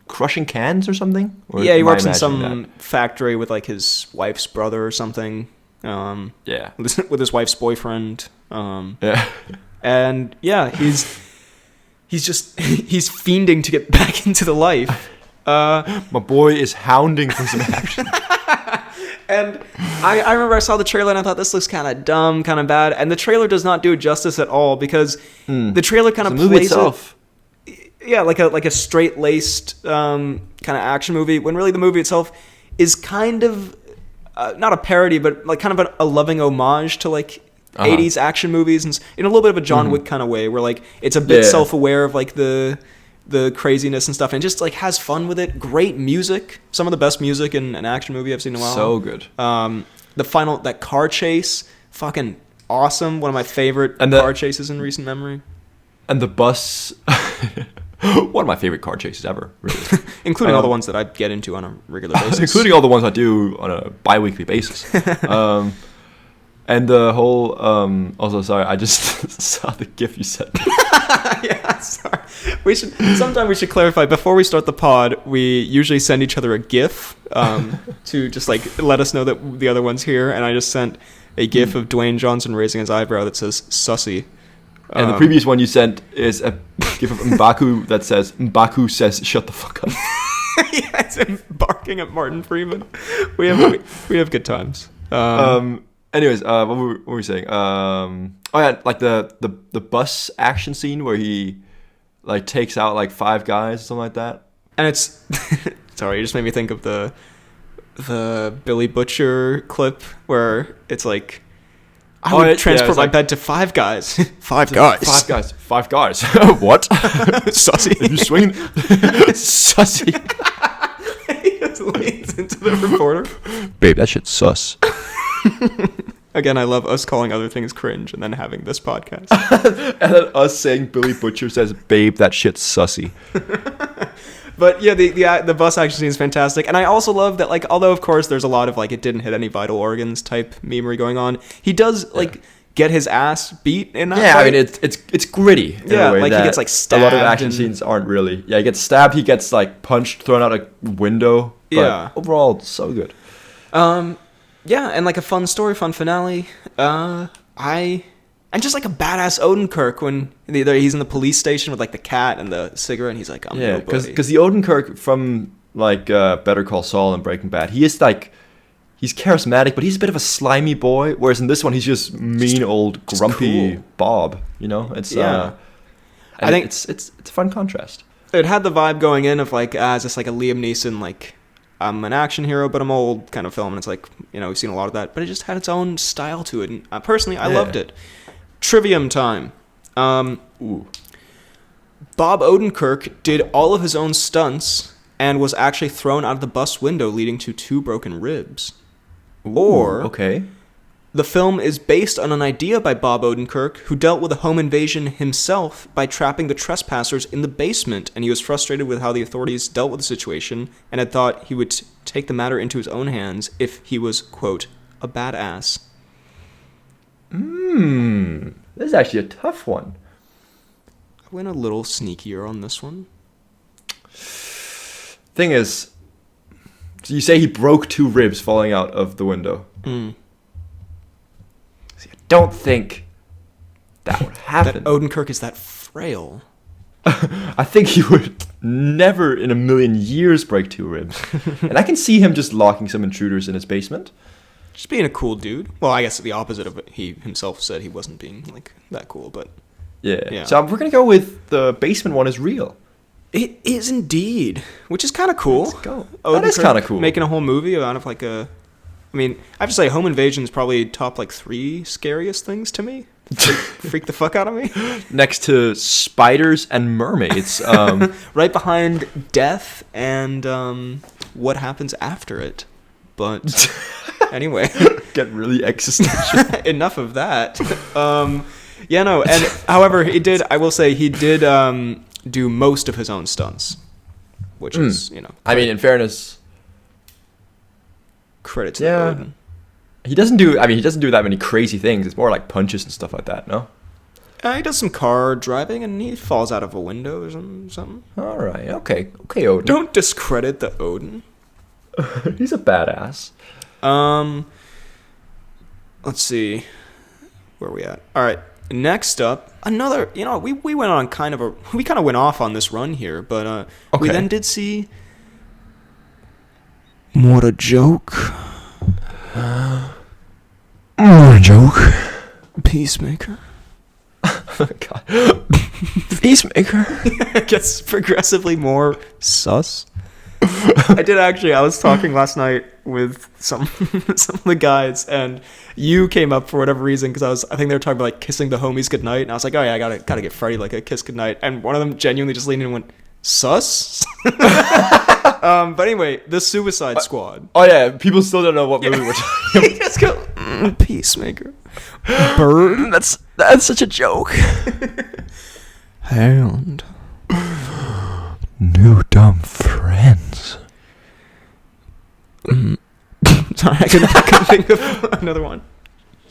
crushing cans or something? Or he works in some factory with like his wife's brother or something. With his wife's boyfriend. And he's he's fiending to get back into the life. My boy is hounding for some action. And I remember I saw the trailer and I thought this looks kind of dumb, kind of bad. And the trailer does not do it justice at all because the trailer kind of plays movie itself. like a straight-laced kind of action movie, when really the movie itself is kind of not a parody, but like kind of a loving homage to like 80s action movies, and in a little bit of a John Wick kind of way, where like it's a bit self-aware of like the craziness and stuff, and just like has fun with it. Great music, some of the best music in an action movie I've seen in a while. So good. That car chase, fucking awesome. One of my favorite car chases in recent memory. And the bus, one of my favorite car chases ever, really. Including all the ones that I get into on a regular basis. Including all the ones I do on a bi-weekly basis. And the whole, also, sorry, I just saw the GIF you sent. Yeah, sorry. Sometime we should clarify, before we start the pod, we usually send each other a GIF to just like let us know that the other one's here, and I just sent a GIF of Dwayne Johnson raising his eyebrow that says, "Sussy." And the previous one you sent is a GIF of M'Baku that says, "M'Baku says, shut the fuck up." Yeah, it's him barking at Martin Freeman. We have good times. Anyways, what were we saying? Oh yeah, like the bus action scene where he like takes out like 5 guys or something like that. And it's sorry, it just made me think of the Billy Butcher clip where it's like, I would transport my bed to 5 guys. 5 guys. 5 guys. 5 guys. What? Sussy. Are you swinging? Sussy. He just leans into the reporter. Babe, that shit's sus. Again, I love us calling other things cringe and then having this podcast. And then us saying Billy Butcher says, "Babe, that shit's sussy." But yeah, the bus action scene is fantastic, and I also love that, like, although of course there's a lot of like it didn't hit any vital organs type memery going on, he does like get his ass beat in that. Yeah, fight. I mean it's gritty. Yeah, like he gets like stabbed. A lot of action scenes aren't really. Yeah, he gets stabbed. He gets like punched, thrown out a window. But yeah, overall, it's so good. Yeah, and like a fun story, fun finale. And just like a badass Odenkirk when he's in the police station with like the cat and the cigarette, and he's like, "I'm nobody." Because the Odenkirk from like Better Call Saul and Breaking Bad, he is like, he's charismatic, but he's a bit of a slimy boy. Whereas in this one, he's just mean old grumpy cool Bob. You know, it's I think it's a fun contrast. It had the vibe going in of like as it's like a Liam Neeson, like, I'm an action hero, but I'm old kind of film. And it's like, you know, we've seen a lot of that. But it just had its own style to it. And personally, I loved it. Trivium time. Bob Odenkirk did all of his own stunts and was actually thrown out of the bus window, leading to 2 broken ribs. Okay. The film is based on an idea by Bob Odenkirk, who dealt with a home invasion himself by trapping the trespassers in the basement, and he was frustrated with how the authorities dealt with the situation and had thought he would take the matter into his own hands if he was, quote, a badass. This is actually a tough one. I went a little sneakier on this one. Thing is, so you say he broke 2 ribs falling out of the window. See, I don't think that would happen. That Odenkirk is that frail. I think he would never in a million years break 2 ribs. And I can see him just locking some intruders in his basement. Just being a cool dude. Well, I guess the opposite of it. He himself said he wasn't being like that cool, but yeah. So we're gonna go with the basement one is real. It is indeed, which is kind of cool. Let's go. That is kind of cool. Making a whole movie out of like a. I mean, I have to say, Home Invasion is probably top like 3 scariest things to me. Freak the fuck out of me. Next to spiders and mermaids. Right behind death and what happens after it. But anyway. Get really existential. Enough of that. Yeah, no. And however, I will say he did do most of his own stunts. Which is, you know. I mean, in fairness. Credit to Odin. He doesn't do that many crazy things. It's more like punches and stuff like that, no? He does some car driving and he falls out of a window or something. All right. Okay, Odin. Don't discredit the Odin. He's a badass. Let's see. Where are we at? All right. next up, another, we went on we kind of went off on this run here, but we then did see What a Joke. What a joke. Peacemaker. Oh, God. Peacemaker. It gets progressively more sus. I was talking last night with some of the guys, and you came up for whatever reason, because I think they were talking about like kissing the homies goodnight, and I was like, oh yeah, I gotta get Freddie like a kiss goodnight, and one of them genuinely just leaned in and went, sus? But anyway, the Suicide Squad. Oh yeah, people still don't know what movie we're talking about. Just go, Peacemaker. Bird? That's such a joke. Hound. New dumb friends. Sorry, I couldn't think of another one.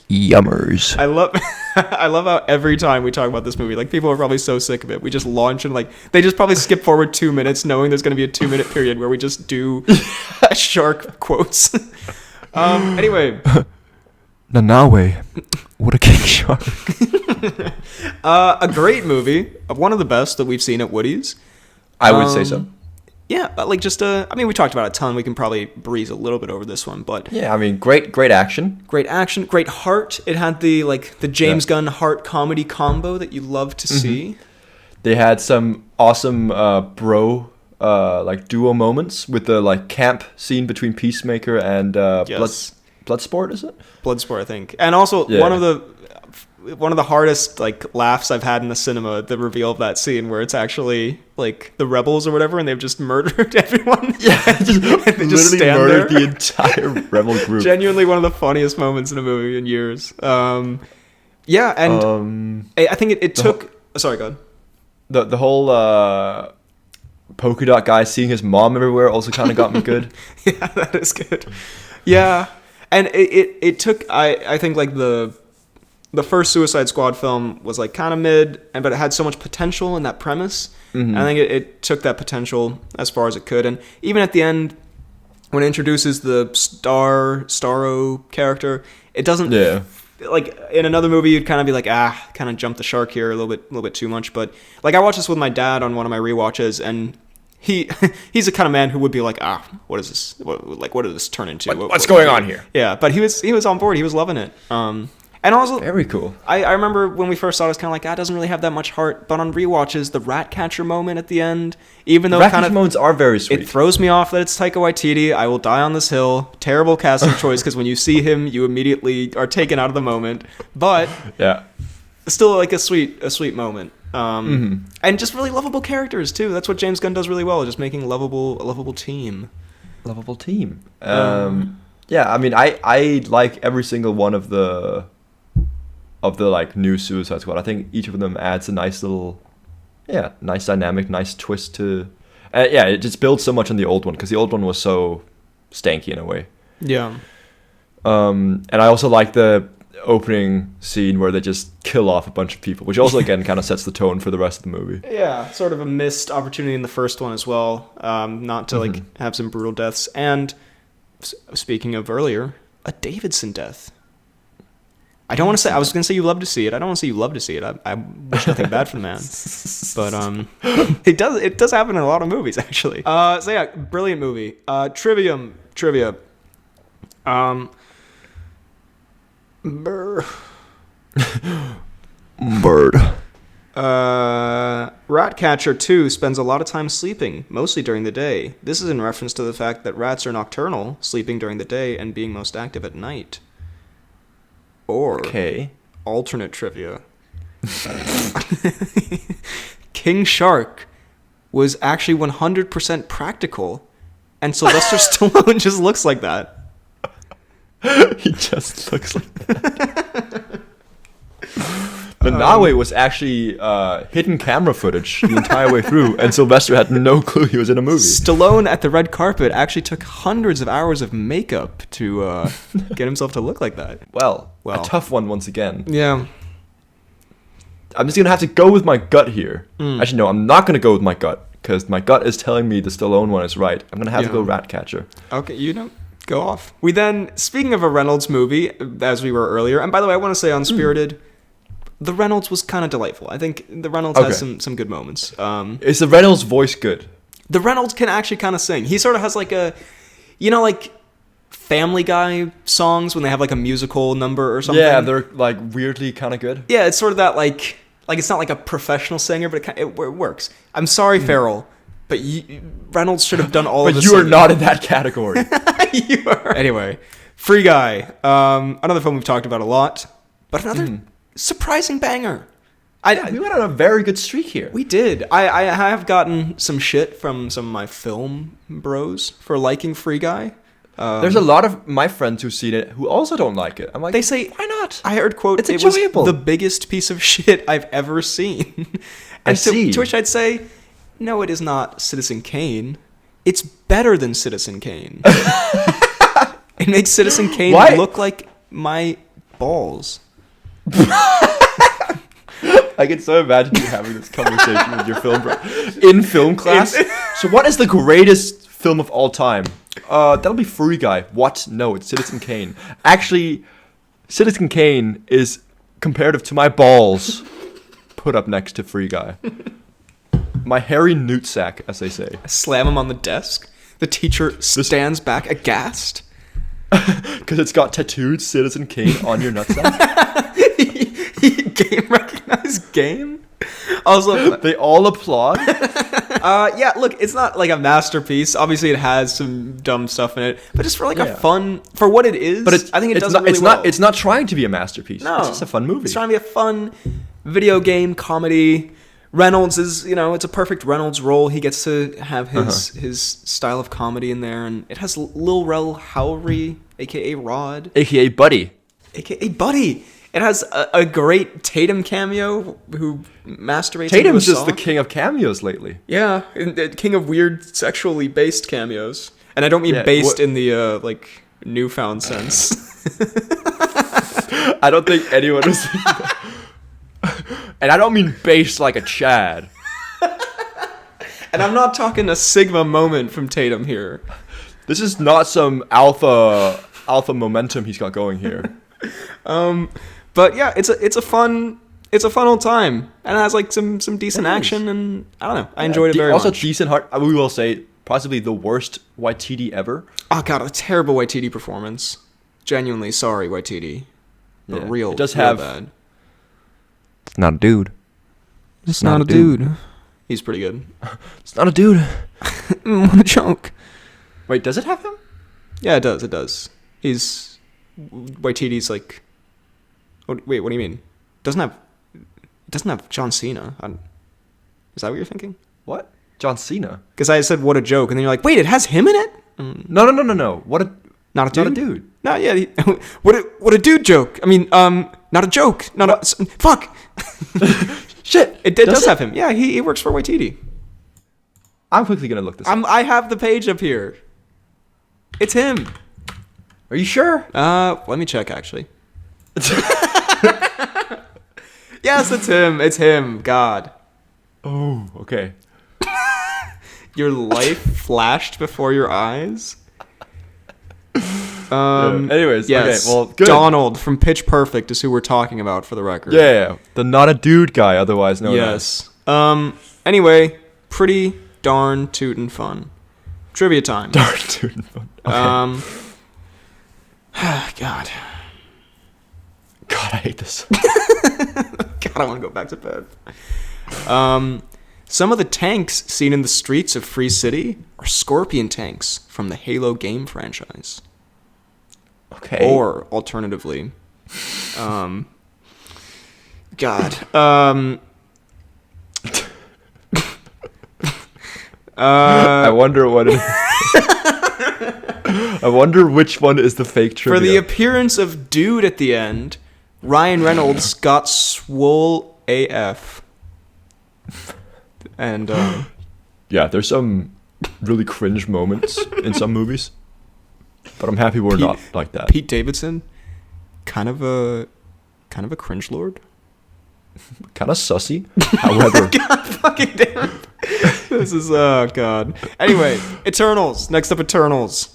Yummers. I love how every time we talk about this movie, like, people are probably so sick of it, we just launch and like they just probably skip forward 2 minutes knowing there's going to be a 2-minute period where we just do shark quotes. Anyway, Nanawe, what a king shark. a great movie, one of the best that we've seen at Woody's. I would say so. Yeah, like just we talked about it a ton. We can probably breeze a little bit over this one, but yeah, I mean, great action. Great action, great heart. It had the James Gunn heart comedy combo that you love to see. They had some awesome duo moments with the like camp scene between Peacemaker and Bloodsport, is it? Bloodsport, I think. And also one of the hardest like laughs I've had in the cinema, the reveal of that scene where it's actually like the rebels or whatever, and they've just murdered everyone. Yeah, they just stand murdered there. The entire rebel group. Genuinely one of the funniest moments in a movie in years. I think it took. Sorry, go ahead. The whole polka dot guy seeing his mom everywhere also kind of got me good. Yeah, that is good. Yeah, and it took. I think like the first Suicide Squad film was like kind of mid, but it had so much potential in that premise. Mm-hmm. I think it took that potential as far as it could. And even at the end, when it introduces the Starro character, it doesn't. Yeah. Like in another movie, you'd kind of be like, kind of jumped the shark here a little bit too much. But like I watched this with my dad on one of my rewatches, and he's the kind of man who would be like, what is this? What did this turn into? What's going on here? Yeah, but he was on board. He was loving it. And also, very cool. I remember when we first saw it, I was kind of like, it doesn't really have that much heart. But on rewatches, the rat catcher moment at the end, even though rat moments are very sweet, it throws me off that it's Taika Waititi. I will die on this hill. Terrible casting choice, because when you see him, you immediately are taken out of the moment. But yeah, still like a sweet moment. And just really lovable characters too. That's what James Gunn does really well, just making a lovable team. Lovable team. Yeah, I mean, I like every single one of the like new Suicide Squad. I think each of them adds a nice little, nice dynamic, nice twist to. It just builds so much on the old one, because the old one was so stanky in a way. Yeah. And I also like the opening scene where they just kill off a bunch of people, which also again kind of sets the tone for the rest of the movie. Yeah, sort of a missed opportunity in the first one as well, not to like have some brutal deaths. And speaking of earlier, a Davidson death. I don't want to say. I was going to say you love to see it. I don't want to say you love to see it. I wish nothing bad for the man, but it does happen in a lot of movies actually. So yeah, brilliant movie. Trivia. Bird. Ratcatcher 2 spends a lot of time sleeping, mostly during the day. This is in reference to the fact that rats are nocturnal, sleeping during the day and being most active at night. Or alternate trivia. King Shark was actually 100% practical, and Sylvester Stallone just looks like that. He just looks like that. Nanawe was actually hidden camera footage the entire way through, and Sylvester had no clue he was in a movie. Stallone at the red carpet actually took hundreds of hours of makeup to get himself to look like that. Well, a tough one once again. Yeah. I'm just going to have to go with my gut here. Actually, no, I'm not going to go with my gut, because my gut is telling me the Stallone one is right. I'm going to have to go Ratcatcher. Okay, go off. We then, speaking of a Reynolds movie, as we were earlier, and by the way, I want to say Unspirited, the Reynolds was kind of delightful. I think the Reynolds has some good moments. Is the Reynolds voice good? The Reynolds can actually kind of sing. He sort of has like a, like Family Guy songs when they have like a musical number or something. Yeah, they're like weirdly kind of good. Yeah, it's sort of that like it's not like a professional singer, but it works. I'm sorry, Farrell, but Reynolds should have done all of the But you are singing. not in that category. You are. Anyway, Free Guy. Another film we've talked about a lot, but another surprising banger. We went on a very good streak here. We did. I have gotten some shit from some of my film bros for liking Free Guy. There's a lot of my friends who've seen it who also don't like it. I'm like, They say, why not? I heard, quote, It's it was enjoyable. the biggest piece of shit I've ever seen. And to which I'd say, no, it is not Citizen Kane. It's better than Citizen Kane. It makes Citizen Kane look like my balls. I can so imagine you having this conversation with your film bro in film class. So what is the greatest film of all time? That'll be Free Guy. What? No, it's Citizen Kane. Actually, Citizen Kane is comparative to my balls put up next to Free Guy. My hairy newt sack, as they say. Slam him on the desk. The teacher stands back aghast. Because it's got tattooed Citizen Kane on your nutsack. Game recognized game. Also, They all applaud. yeah, look, it's not like a masterpiece. Obviously, it has some dumb stuff in it, but just for like a fun, for what it is. But I think it does not, really well. It's not trying to be a masterpiece. No, It's just a fun movie. It's trying to be a fun video game comedy. Reynolds is, it's a perfect Reynolds role. He gets to have his style of comedy in there, and it has Lil Rel Howery, aka Rod, AKA Buddy. aka Buddy. It has a great Tatum cameo who masturbates. Tatum's into a just the song. king of cameos lately. Yeah, king of weird sexually based cameos, and I don't mean based in the like newfound sense. I don't think anyone was. And I don't mean based like a Chad. And I'm not talking a Sigma moment from Tatum here. This is not some alpha momentum he's got going here. But yeah, it's a fun old time, and it has like some decent action, and I don't know, I enjoyed it very also much. decent heart. We will say possibly the worst YTD ever. Oh god, a terrible YTD performance. Genuinely sorry, YTD, but Yeah, real. it does real have- bad. It's not a dude. It's not a dude. He's pretty good. It's not a dude. What a joke. Wait, does it have him? Yeah, it does. It does. He's YTD's like. Wait, what do you mean? It doesn't have John Cena. Is that what you're thinking? What? John Cena? Because I said what a joke, and then you're like, wait, it has him in it? No. What a Not a dude. Not a dude. No, yeah. What a dude joke. I mean, not a joke. Fuck. Shit. It does have him. Yeah, he works for YTD. I'm quickly gonna look this up. I have the page up here. It's him. Are you sure? Let me check actually. Yes, it's him. It's him. God. Oh, okay. Your life flashed before your eyes. Anyways, yes. okay, well, good. Donald from Pitch Perfect is who we're talking about for the record. Yeah, the not a dude guy, otherwise known as. Yes. Anyway, pretty darn tootin' fun. Trivia time. Darn dude. Okay. God. God, I hate this. God, I want to go back to bed. Some of the tanks seen in the streets of Free City are Scorpion tanks from the Halo game franchise. Okay. Or, alternatively, I wonder what it I wonder which one is the fake trivia. for the appearance of Dude at the end, Ryan Reynolds got swole AF. And, Yeah, there's some really cringe moments in some movies. But I'm happy we're not like that. Pete Davidson, kind of a cringe lord. Kind of sussy. However, God fucking damn it. This is, oh god. Anyway, Eternals. Next up, Eternals.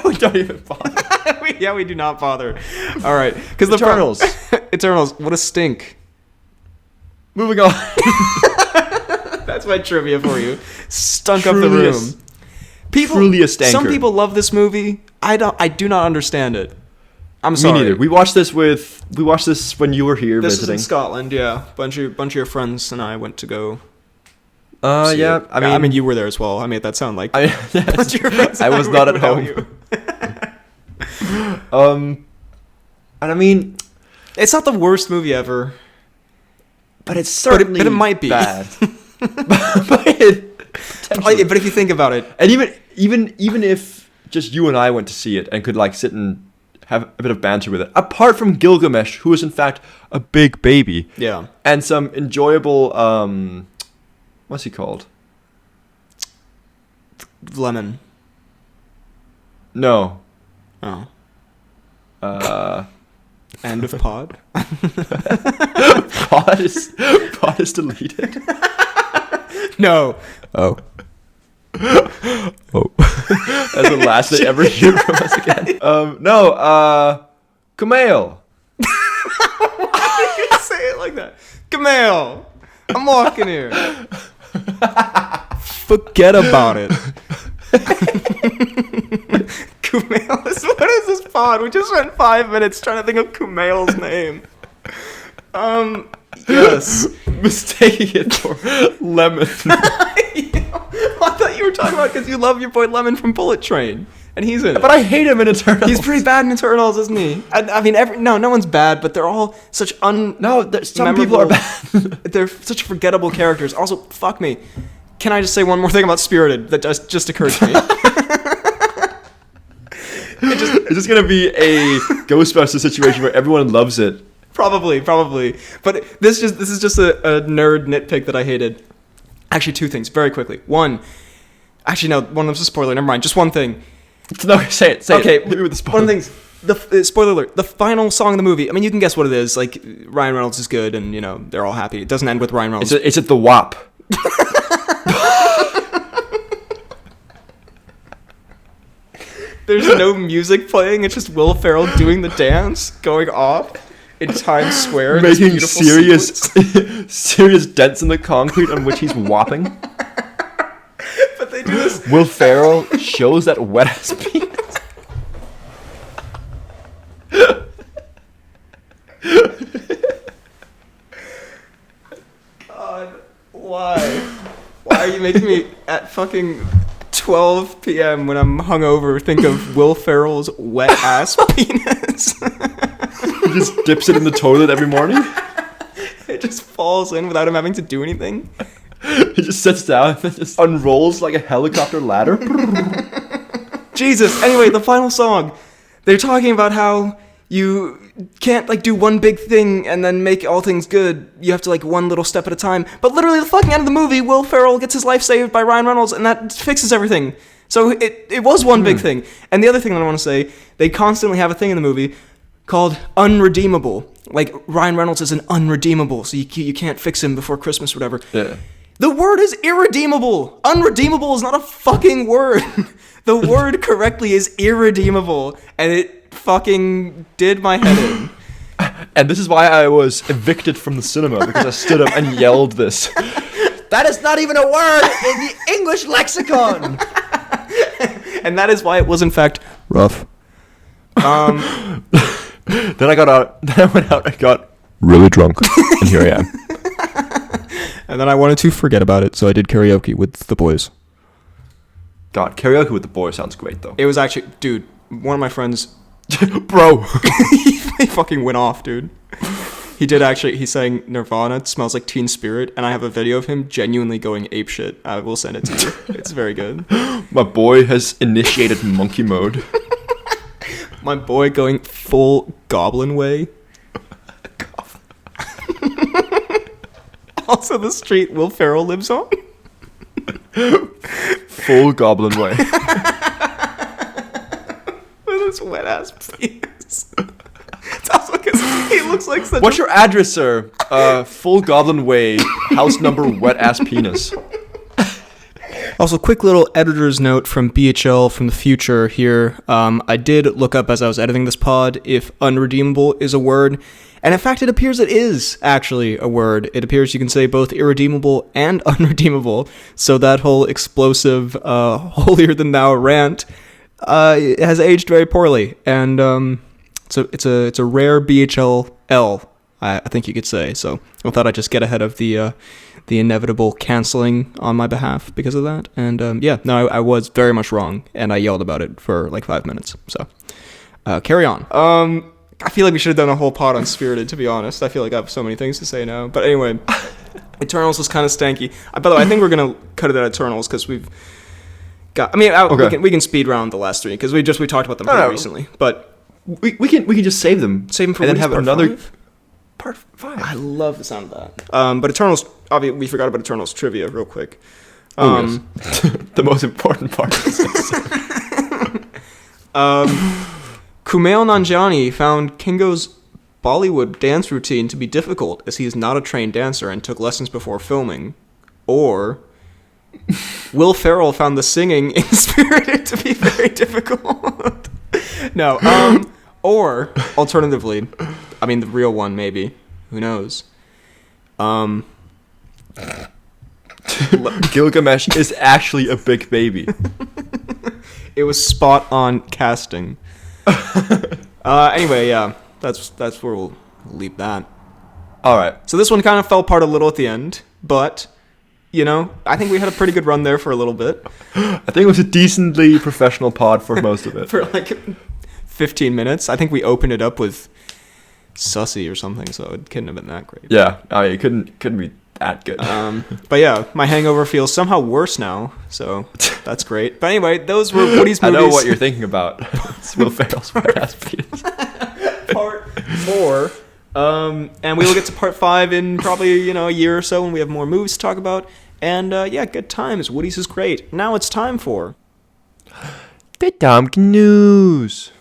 we don't even bother. we do not bother. All right. Because Eternals. Eternals, what a stink. Moving on. That's my trivia for you. Stunk Truly up the room. Truly a stanker. Some people love this movie. I do not understand it. I'm sorry. Me neither. We watched this when you were here this visiting. This is in Scotland, yeah. Bunch of your friends and I went to go. Yeah. It. I mean, you were there as well. I made that sound like I was not at home. And I mean, it's not the worst movie ever, but it's certainly but it might be bad. but if you think about it, and even if just you and I went to see it and could like sit and have a bit of banter with it, apart from Gilgamesh, who is in fact a big baby, yeah, and some enjoyable what's he called? Lemon. No. Oh. End of pod. Pod is deleted. No. Oh. Oh. That's the last they ever hear from us again. No. Kumail. Why did you say it like that? Kumail, I'm walking here. Forget about it. Kumail, what is this pod? We just spent 5 minutes trying to think of Kumail's name. Yes. Mistaking it for Lemon. I thought you were talking about because you love your boy Lemon from Bullet Train, and he's in it. But I hate him in Eternals. He's pretty bad in Eternals, isn't he? I mean, no one's bad, but they're all such some people are bad. They're such forgettable characters. Also, fuck me. Can I just say one more thing about Spirited that just occurred to me? It's just gonna be a Ghostbusters situation where everyone loves it. Probably. But this is just a nerd nitpick that I hated. Actually, two things, very quickly. One of them's a spoiler. Never mind. Just one thing. No, say it. Okay, Hit me with the spoiler. one thing. The spoiler alert. The final song of the movie. I mean, you can guess what it is. Like Ryan Reynolds is good, and they're all happy. It doesn't end with Ryan Reynolds. Is it the WAP? There's no music playing. It's just Will Ferrell doing the dance, going off in Times Square, making serious dents in the concrete on which he's whopping. But they do this. Will Ferrell shows that wet ass penis. God, why? Why are you making me at fucking 12 p.m. when I'm hungover think of Will Ferrell's wet ass penis? He just dips it in the toilet every morning. It just falls in without him having to do anything. He just sits down and just unrolls like a helicopter ladder. Jesus. Anyway, the final song. They're talking about how you can't do one big thing and then make all things good. You have to one little step at a time. But literally the fucking end of the movie, Will Ferrell gets his life saved by Ryan Reynolds, and that fixes everything. So it was one big thing. And the other thing that I want to say, they constantly have a thing in the movie called unredeemable. Like Ryan Reynolds is an unredeemable, so you can't fix him before Christmas or whatever. Yeah. The word is irredeemable. Unredeemable is not a fucking word. The word correctly is irredeemable, and it fucking did my head in. And this is why I was evicted from the cinema, because I stood up and yelled this. That is not even a word in the English lexicon. And that is why it was in fact rough. Then I went out and got really drunk, and here I am. And then I wanted to forget about it, so I did karaoke with the boys. God, karaoke with the boys sounds great, though. It was actually, dude, one of my friends... Bro. he fucking went off, dude. He sang Nirvana, It Smells Like Teen Spirit, and I have a video of him genuinely going apeshit. I will send it to you. It's very good. My boy has initiated monkey mode. My boy going full goblin way. Also the street Will Ferrell lives on. Full goblin way. With his wet ass penis. It's also because he looks like such What's your address, sir? Full goblin way, house number wet ass penis. Also, quick little editor's note from BHL from the future here. I did look up as I was editing this pod if unredeemable is a word. And in fact, it appears it is actually a word. It appears you can say both irredeemable and unredeemable. So that whole explosive, holier-than-thou rant has aged very poorly. And so it's a rare BHL I think you could say. So I thought I'd just get ahead of the inevitable canceling on my behalf because of that. And I was very much wrong, and I yelled about it for like 5 minutes. So carry on. I feel like we should have done a whole pod on Spirited, to be honest. I feel like I have so many things to say now. But anyway, Eternals was kind of stanky. By the way, I think we're going to cut it at Eternals because we've got... I mean, okay. we can speed round the last three because we talked about them pretty recently. But we can just save them. Save them for and then have another... 5? Part 5. I love the sound of that. But Eternals... Obviously, we forgot about Eternals trivia real quick. Yes. The most important part of this episode. Kumail Nanjiani found Kingo's Bollywood dance routine to be difficult as he is not a trained dancer and took lessons before filming. Or Will Ferrell found the singing in Spirited to be very difficult. No. Or alternatively, I mean the real one maybe. Who knows? Gilgamesh is actually a big baby. It was spot on casting. Anyway, yeah, that's where we'll leave that. All right. So this one kind of fell apart a little at the end, but I think we had a pretty good run there for a little bit. I think it was a decently professional pod for most of it. For like 15 minutes. I think we opened it up with Sussy or something, so it couldn't have been that great. Yeah, I mean, it couldn't be that good. But yeah, my hangover feels somehow worse now, so that's great. But anyway, those were Woody's movies. I know what you're thinking about. It's Will Ferrell's ass penis. Part 4. And we will get to part 5 in probably, a year or so when we have more movies to talk about. And good times. Woody's is great. Now it's time for the Cnews.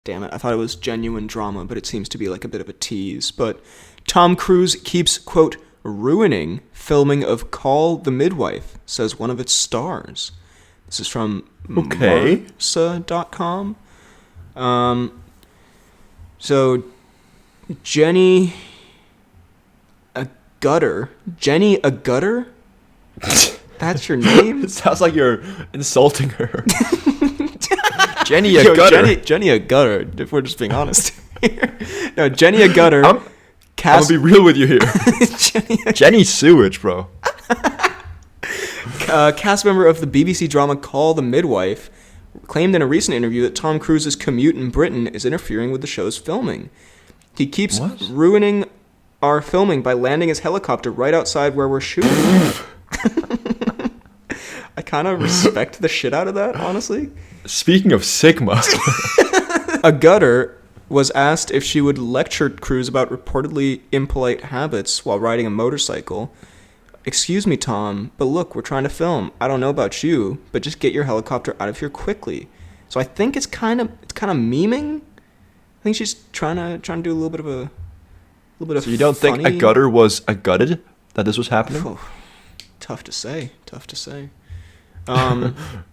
Damn it, I thought it was genuine drama, but it seems to be like a bit of a tease. But Tom Cruise keeps, quote, ruining filming of Call the Midwife, says one of its stars. This is from Marsa.com. So Jenny a Gutter? That's your name? It sounds like you're insulting her. Jenny a Gutter. Jenny a Gutter, if we're just being honest here. No, Jenny a Gutter. I'm gonna be real with you here. Jenny Sewage, bro. Cast member of the BBC drama Call the Midwife claimed in a recent interview that Tom Cruise's commute in Britain is interfering with the show's filming. He keeps ruining our filming by landing his helicopter right outside where we're shooting. I kind of respect the shit out of that, honestly. Speaking of Sigma. A Gutter was asked if she would lecture Cruise about reportedly impolite habits while riding a motorcycle. Excuse me, Tom, but look, we're trying to film. I don't know about you, but just get your helicopter out of here quickly. So I think it's kind of memeing. I think she's trying to do a little bit of. So you don't think a gutter was a gutted that this was happening? Oh, tough to say.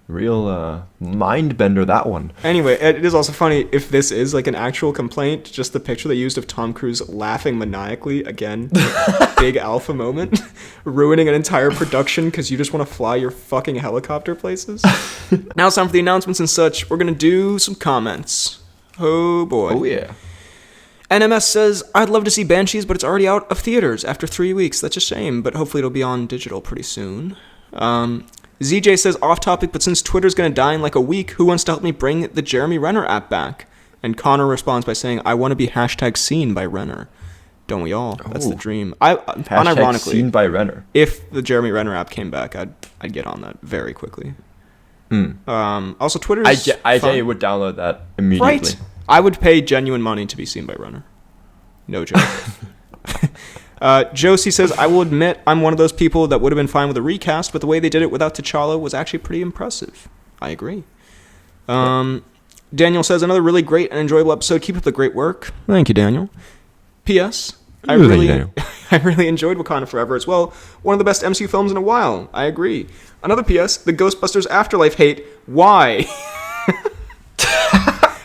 Real mind bender, that one. Anyway, it is also funny if this is like an actual complaint, just the picture they used of Tom Cruise laughing maniacally, again, big alpha moment, ruining an entire production because you just want to fly your fucking helicopter places. Now it's time for the announcements and such. We're going to do some comments. Oh boy. Oh yeah. NMS says, I'd love to see Banshees, but it's already out of theaters after 3 weeks. That's a shame, but hopefully it'll be on digital pretty soon. ZJ says, off topic, but since Twitter's going to die in like a week, who wants to help me bring the Jeremy Renner app back? And Connor responds by saying, I want to be #seen by Renner. Don't we all? That's the dream. Unironically, seen by Renner. If the Jeremy Renner app came back, I'd get on that very quickly. Also, Twitter's I would download that immediately. Right. I would pay genuine money to be seen by Renner. No joke. Josie says, I will admit I'm one of those people that would have been fine with a recast, but the way they did it without T'Challa was actually pretty impressive. I agree. Daniel says, another really great and enjoyable episode. Keep up the great work. Thank you, Daniel. P.S. I really I really enjoyed Wakanda Forever as well. One of the best MCU films in a while. I agree. Another PS, the Ghostbusters Afterlife hate. Why?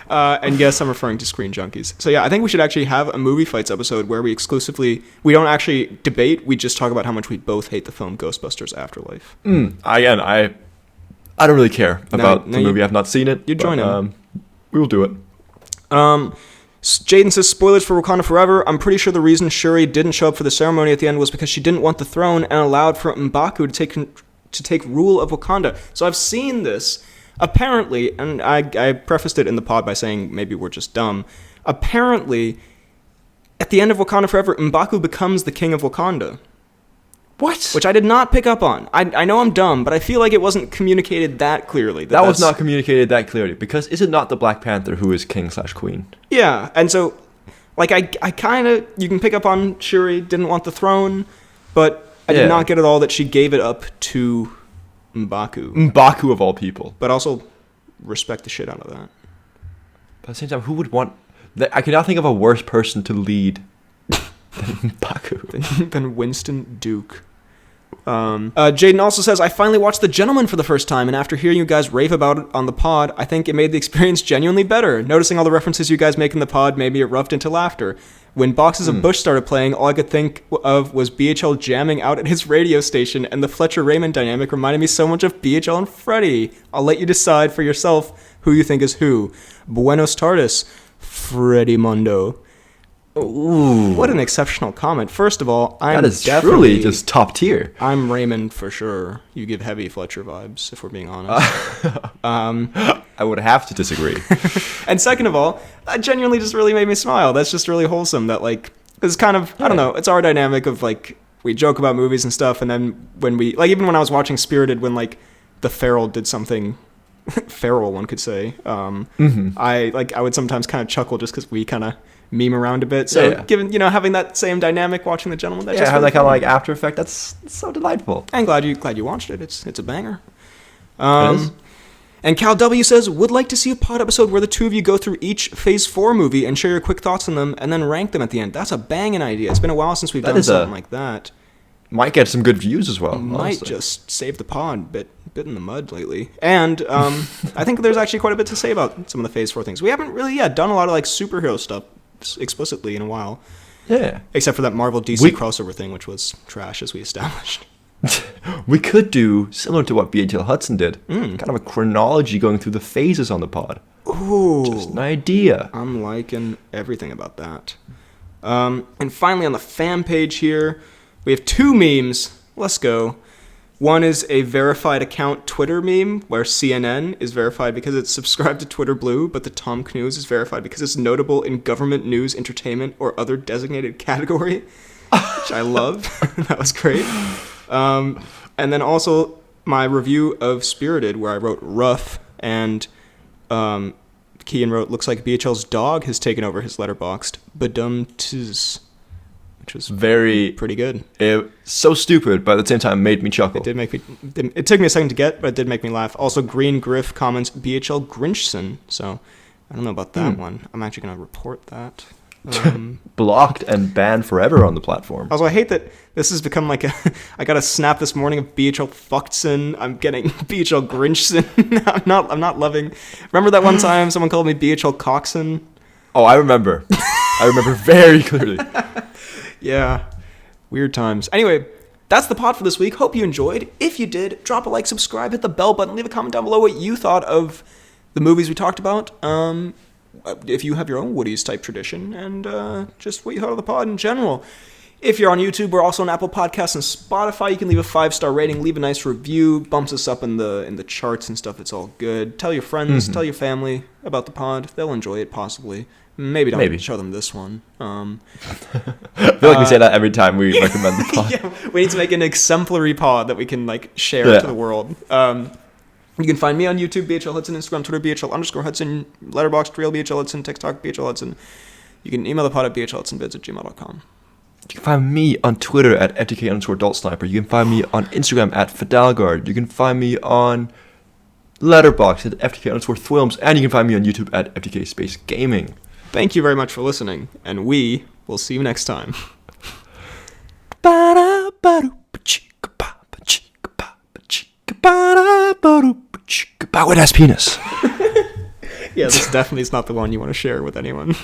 And yes, I'm referring to Screen Junkies. So yeah, I think we should actually have a movie fights episode where we don't actually debate, we just talk about how much we both hate the film Ghostbusters Afterlife. I don't really care about the movie. I've not seen it. You join in. We will do it. Jaden says, spoilers for Wakanda Forever. I'm pretty sure the reason Shuri didn't show up for the ceremony at the end was because she didn't want the throne and allowed for M'Baku to take rule of Wakanda. So I've seen this. Apparently, and I prefaced it in the pod by saying maybe we're just dumb. Apparently, at the end of Wakanda Forever, M'Baku becomes the king of Wakanda. What? Which I did not pick up on. I know I'm dumb, but I feel like it wasn't communicated that clearly. That was not communicated that clearly, because is it not the Black Panther who is king/queen? Yeah, and so, like, I kind of, you can pick up on Shuri didn't want the throne, but I did not get at all that she gave it up to M'Baku. M'Baku of all people. But also, respect the shit out of that. But at the same time, who would want... I cannot think of a worse person to lead than M'Baku. Than Winston Duke. Jaden also says, I finally watched The Gentleman for the first time, and after hearing you guys rave about it on the pod, I think it made the experience genuinely better. Noticing all the references you guys make in the pod made me erupt into laughter. When Boxes of Bush started playing, all I could think of was BHL jamming out at his radio station, and the Fletcher-Raymond dynamic reminded me so much of BHL and Freddie. I'll let you decide for yourself who you think is who. Buenos tardes, Freddie Mundo. Ooh. What an exceptional comment. First of all, that is truly just top tier. I'm Raymond for sure. You give heavy Fletcher vibes, if we're being honest. I would have to disagree. And second of all, that genuinely just really made me smile. That's just really wholesome. That, like, it's kind of, I don't know, it's our dynamic of, like, we joke about movies and stuff, and then when we, like, even when I was watching Spirited, when, like, the feral did something feral, one could say, I would sometimes kind of chuckle just because we kind of meme around a bit. So given, having that same dynamic watching The Gentleman, that's just have really that kind of like after effect. That's so delightful. I'm glad you watched it. It's a banger. It is. And Cal W says, would like to see a pod episode where the two of you go through each Phase 4 movie and share your quick thoughts on them and then rank them at the end. That's a banging idea. It's been a while since we've done something like that. Might get some good views as well. Might just save the pod bit in the mud lately. And I think there's actually quite a bit to say about some of the Phase 4 things. We haven't really done a lot of like superhero stuff explicitly in a while. Yeah. Except for that Marvel DC crossover thing, which was trash, as we established. We could do similar to what BHL Hudson did. Kind of a chronology going through the phases on the pod. Ooh. Just an idea. I'm liking everything about that. And finally on the fan page here, we have two memes. Let's go. One is a verified account Twitter meme where CNN is verified because it's subscribed to Twitter Blue, but the Tom Cnews is verified because it's notable in government news, entertainment, or other designated category, which I love. That was great. And then also my review of Spirited where I wrote rough and Kian wrote, looks like BHL's dog has taken over his letterboxed. Badum-tiz. Which was pretty good. So stupid, but at the same time made me chuckle. It took me a second to get, but it did make me laugh. Also, Green Griff comments BHL Grinchson. So I don't know about that one. I'm actually going to report that. Blocked and banned forever on the platform. Also, I hate that this has become like I got a snap this morning of BHL Fuckson. I'm getting BHL Grinchson. I'm not loving. Remember that one time someone called me BHL Coxon? Oh, I remember. I remember very clearly. Yeah, weird times. Anyway, that's the pod for this week. Hope you enjoyed. If you did, drop a like, subscribe, hit the bell button, leave a comment down below what you thought of the movies we talked about. If you have your own Woody's type tradition, and just what you thought of the pod in general. If you're on YouTube, we're also on Apple Podcasts and Spotify. You can leave a 5-star rating, leave a nice review, bumps us up in the charts and stuff. It's all good. Tell your friends, tell your family about the pod. They'll enjoy it possibly. Maybe don't show them this one. I feel like we say that every time we recommend the pod. Yeah, we need to make an exemplary pod that we can like share to the world. You can find me on YouTube, BHL Hudson, Instagram, Twitter, BHL_Hudson, Letterboxd, Real BHL Hudson, TikTok, BHL Hudson. You can email the pod at bhlhudsonvids@gmail.com. You can find me on Twitter at FTK_AdultSniper. You can find me on Instagram at Fidalgard. You can find me on Letterboxd at FTK_Thwilms. And you can find me on YouTube at FTK Space Gaming. Thank you very much for listening, and we will see you next time. Wet ass penis. Yeah, this definitely is not the one you want to share with anyone.